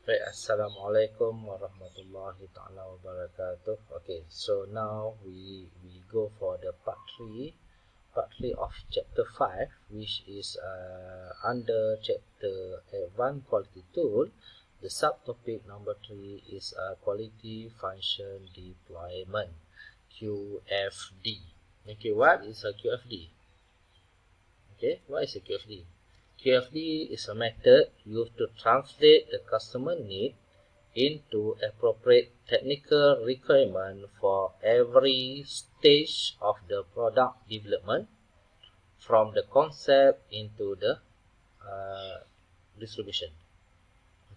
Right, Assalamualaikum warahmatullahi ta'ala wabarakatuh. Okay, so now we go for the part 3 of chapter 5, which is under chapter 1 quality tool. The subtopic number 3 is quality function deployment, QFD. Okay, what is a QFD? Okay, what is a QFD? QFD is a method used to translate the customer need into appropriate technical requirement for every stage of the product development, from the concept into the distribution.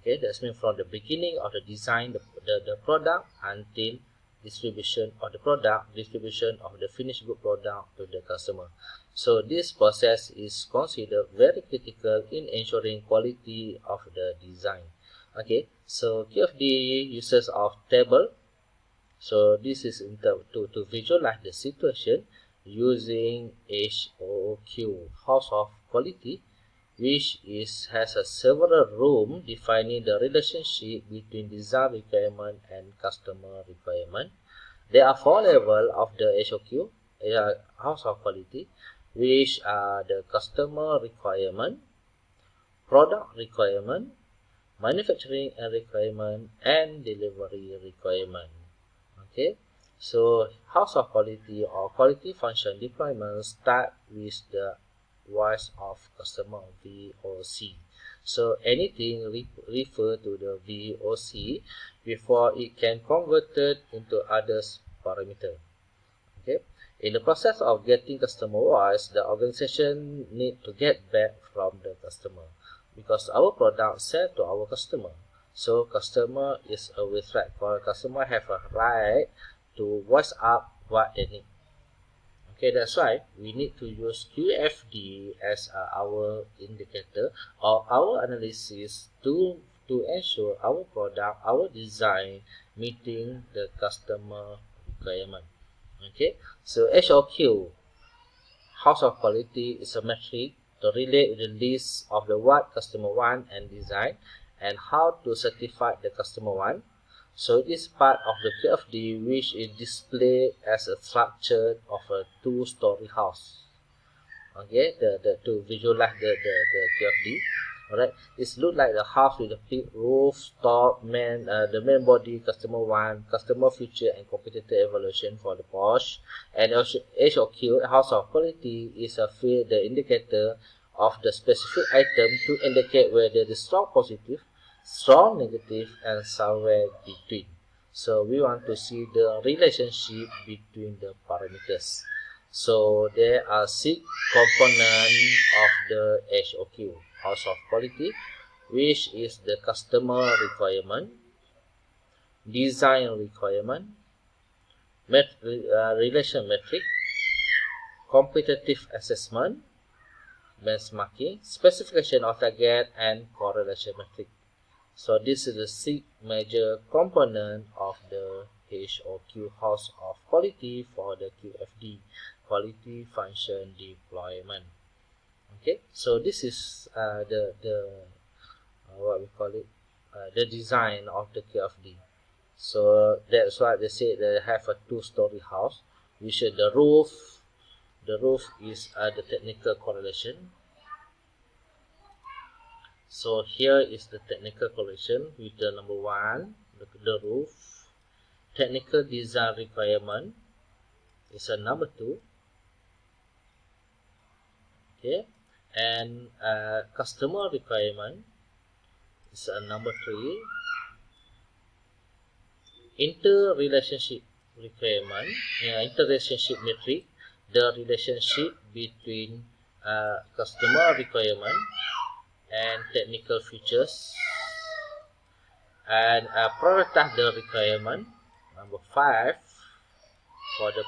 Okay, that's mean from the beginning of the design the product until distribution of the product, distribution of the finished good product to the customer. So this process is considered very critical in ensuring quality of the design. Okay, so QFD uses of table. So this is to visualize the situation using HOQ, House of Quality, which has a several room defining the relationship between design requirement and customer requirement. There are 4 levels of the HOQ, House of Quality, which are the customer requirement, product requirement, manufacturing and requirement, and delivery requirement. Okay, so House of Quality or quality function deployment start with the voice of customer, VOC. So anything refer to the VOC before it can converted into others parameter. Okay, in the process of getting customer voice, the organization need to get back from the customer, because our product sell to our customer. So customer is always right. For customer have a right to voice up what they need. Okay, that's why we need to use QFD as our indicator or our analysis to ensure our product, our design meeting the customer requirement. Okay, so HOQ, House of Quality, is a metric to relate the list of the what customer want and design and how to certify the customer want. So it is part of the QFD, which is displayed as a structure of a 2-story house. Okay, to visualize the QFD. Alright, it's look like the house with a big roof, top, the main body, customer one, customer future and competitor evaluation for the Porsche. And also HOQ, House of Quality, is a field, the indicator of the specific item to indicate whether the strong positive, strong negative, and somewhere between. So we want to see the relationship between the parameters. So there are 6 components of the HOQ, House of Quality, which is the customer requirement, design requirement, relation metric, competitive assessment, benchmarking, specification of target, and correlation metric. So this is the 6 major component of the HOQ, House of Quality, for the QFD, quality function deployment. Okay, so this is the what we call it, the design of the QFD. So that's why they say they have a 2-story house, which the roof is the technical correlation. So here is the technical correlation with the number 1, the roof. Technical design requirement is a number 2. Okay, and customer requirement is a number 3. Interrelationship requirement, interrelationship metric, the relationship between customer requirement and technical features, and prioritize the requirement, number 5, for the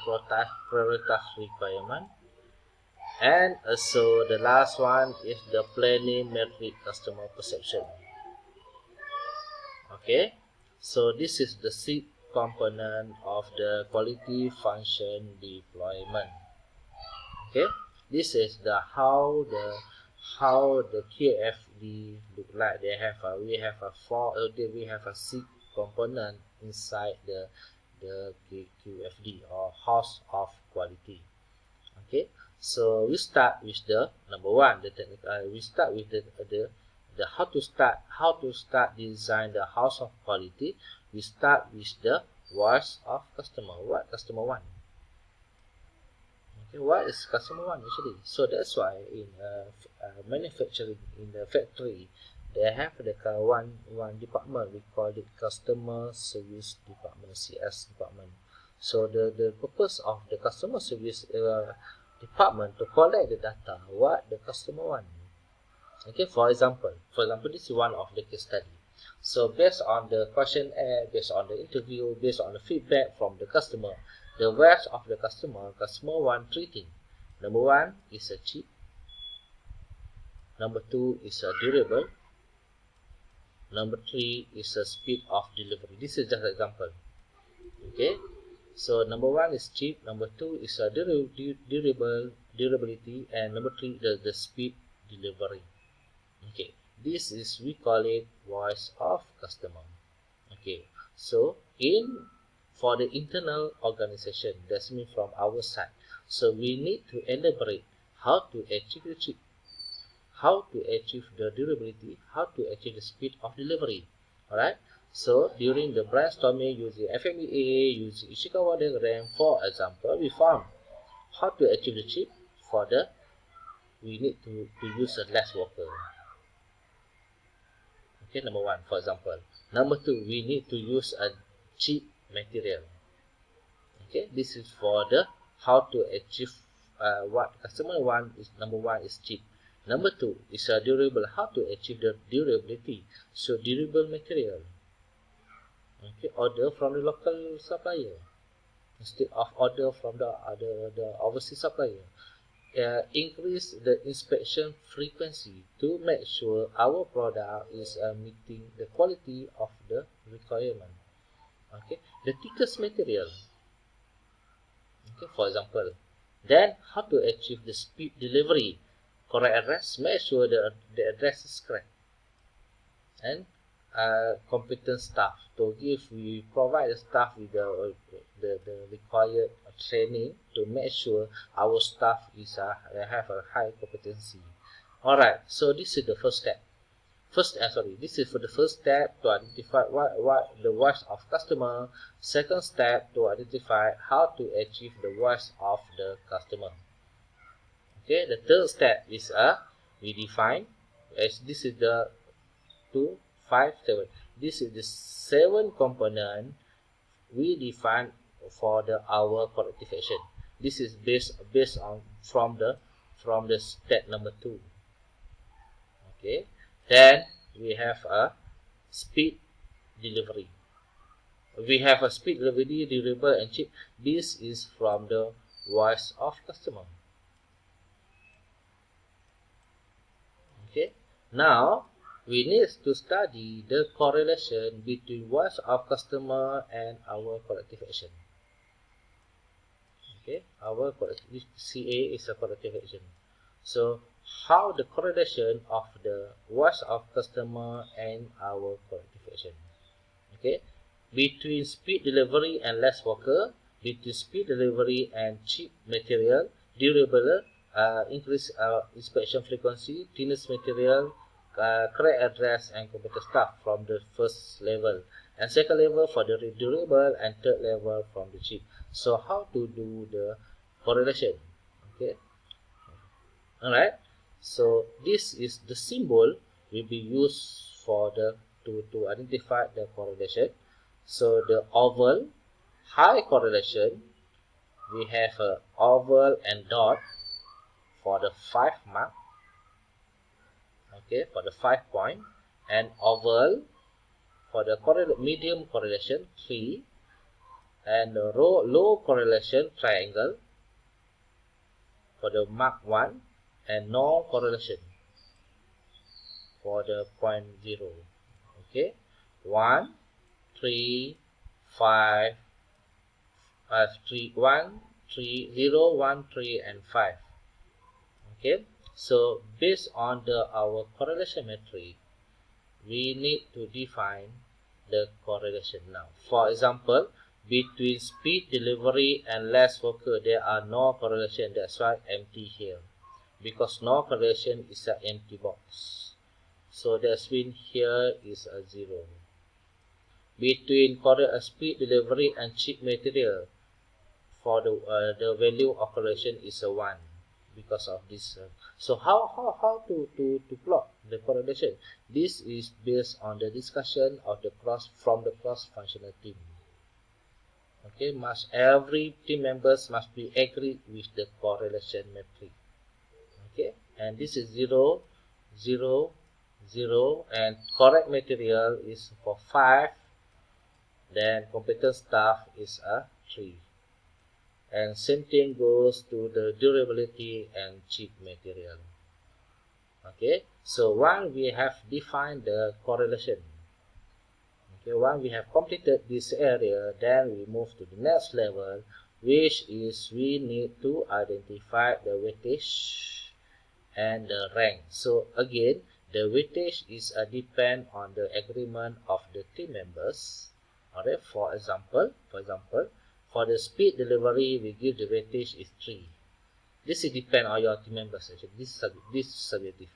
prioritize requirement. And also the last one is the planning metric, customer perception. Okay, so this is the 6 component of the quality function deployment. Okay, this is the how the QFD QFD look like. We have a 6 component inside the QFD, or house of quality. Okay, so we start with the number one, the technical. We start with the how to start design the house of quality. We start with the voice of customer. What customer want? Okay, what is customer want actually? So that's why in manufacturing, in the factory, they have the one department. We call it customer service department, CS department. So the purpose of the customer service department to collect the data what the customer want. Okay, for example, this is one of the case study. So based on the questionnaire, based on the interview, based on the feedback from the customer, the wish of the customer want three things. Number one is a cheap. Number two is a durable. Number three is a speed of delivery. This is just an example. Okay, so number one is cheap. Number two is a durability, and number three the speed delivery. Okay, this is, we call it voice of customer. Okay, so for the internal organization, that's mean from our side. So we need to elaborate how to achieve the chip, how to achieve the durability, how to achieve the speed of delivery. Alright, so during the brainstorming using FMEA, using Ishikawa diagram, for example, we found how to achieve the chip. We need to use a less worker. Okay, number one, for example. Number two, we need to use a cheap material. Okay, this is for the how to achieve what customer want. Is number one is cheap. Number two is a durable. How to achieve the durability? So durable material. Okay, order from the local supplier instead of order from the overseas supplier. Increase the inspection frequency to make sure our product is meeting the quality of the requirement. Okay, the thickest material. Okay, for example, then how to achieve the speed delivery? Correct address. Make sure the address is correct, and competent staff. We provide the staff with the required training to make sure our staff is have a high competency. All right, so this is the first step. This is for the first step to identify what the voice of customer. Second step to identify how to achieve the voice of the customer. Okay, the third step is we define, as this is the 2, 5, 7. This is the 7 component we define for our corrective action. This is based on from the step number 2. Okay, then we have a speed delivery. We have a speed delivery, durable and cheap. This is from the voice of customer. Okay, now we need to study the correlation between voice of customer and our corrective action. Okay, our CA is a corrective action. So how the correlation of the voice of customer and our corrective action. Okay, between speed delivery and less worker, between speed delivery and cheap material, durable, increase inspection frequency, thinnest material, correct address, and competent staff from the first level, and second level for the durable, and third level from the cheap. So how to do the correlation? Okay, all right. So this is the symbol will be used for to identify the correlation. So the oval, high correlation, we have a oval and dot for the 5 mark. Okay, for the 5 point, and oval for the medium correlation 3, and the low correlation triangle for the mark 1, and no correlation for the point 0. Okay, 1, 3, 5, 3, 1, 3, 0, 1, 3, and 5. Okay, So based on our correlation metric, we need to define the correlation now. For example, between speed delivery and less worker, there are no correlation. That's why empty here, because no correlation is an empty box. So that means here is a 0. Between speed delivery and cheap material, for the value of correlation is a 1 because of this. So how to plot the correlation? This is based on the discussion of the from the cross-functional team. Okay, every team members must be agreed with the correlation metric. Okay, and this is 0, 0, 0, and correct material is for 5. Then competent staff is a 3. And same thing goes to the durability and cheap material. Okay, so once we have defined the correlation, okay, once we have completed this area, then we move to the next level, which is we need to identify the weightage and the rank. So again, the weightage is depend on the agreement of the team members. Alright, for example, for the speed delivery, we give the weightage is 3. This is depend on your team members. Actually, this is subjective.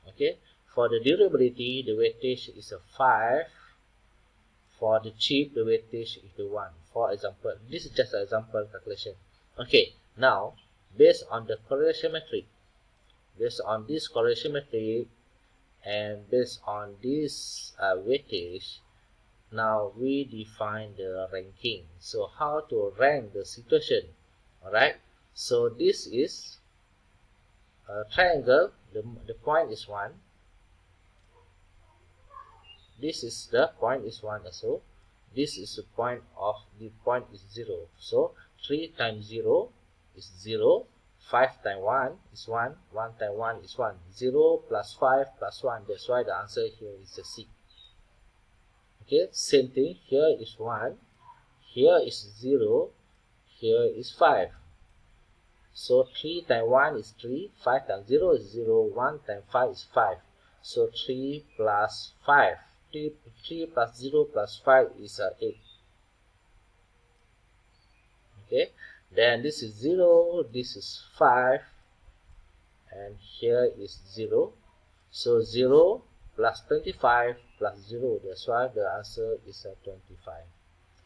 Okay. For the durability, the weightage is a 5. For the cheap, the weightage is the 1. For example, this is just an example calculation. Okay. Now, based on the correlation metric, based on this correlation metric, and based on this weightage, now we define the ranking. So how to rank the situation? Alright, so this is a triangle. The point is 1. This is the point is 1 also. This is the point is 0. So 3 times 0 is 0. 5 times 1 is 1. 1 times 1 is 1. 0 plus 5 plus 1. That's why the answer here is a C. Okay, same thing. Here is 1. Here is 0. Here is 5. So 3 times 1 is 3. 5 times 0 is 0. 1 times 5 is 5. So 3 plus 5. 3 plus 0 plus 5 is 8. Okay. Then this is 0. This is 5. And here is 0. So 0 plus 25 plus 0. That's why the answer is 25.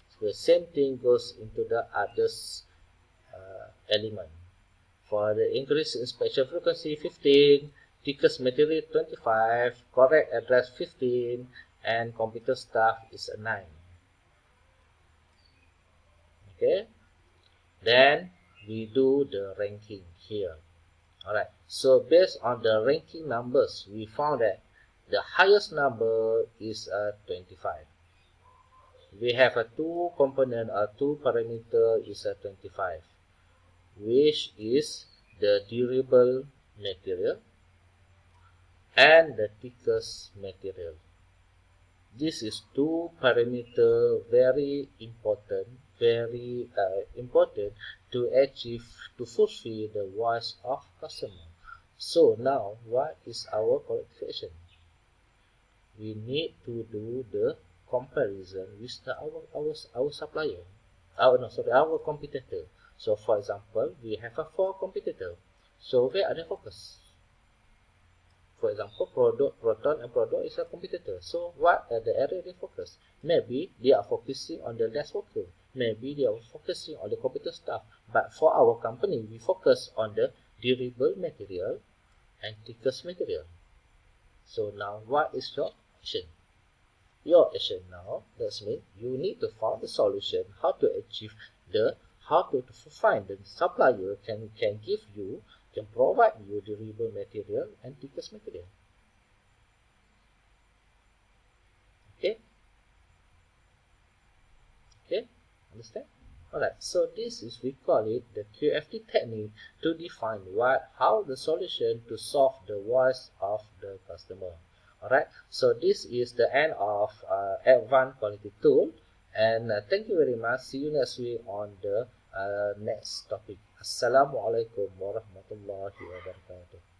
So the same thing goes into the others element. For the increased inspection frequency 15, thickest material 25, correct address 15, and computer staff is a 9. Okay, then we do the ranking here. Alright, so based on the ranking numbers, we found that the highest number is 25. We have a 2 component or 2 parameter is 25, which is the durable material and the thickest material. This is 2 parameter very important to achieve, to fulfill the voice of customer. So now, what is our qualification? We need to do the comparison with our supplier, our competitor. So for example, we have 4 competitors. So where are they focused? For example, Proton and Product is a competitor. So what are the area they focus? Maybe they are focusing on the less worker. Maybe they are focusing on the computer staff. But for our company, we focus on the durable material and thickest material. So now, what is your action? Your action now, that means you need to find the solution, how to achieve how to find the supplier can provide you durable material and thickest material. Okay, understand? Alright, so this is, we call it the QFT technique to define how the solution to solve the voice of the customer. Alright, so this is the end of advanced quality tool, and thank you very much. See you next week on the next topic. Assalamualaikum warahmatullahi wabarakatuh.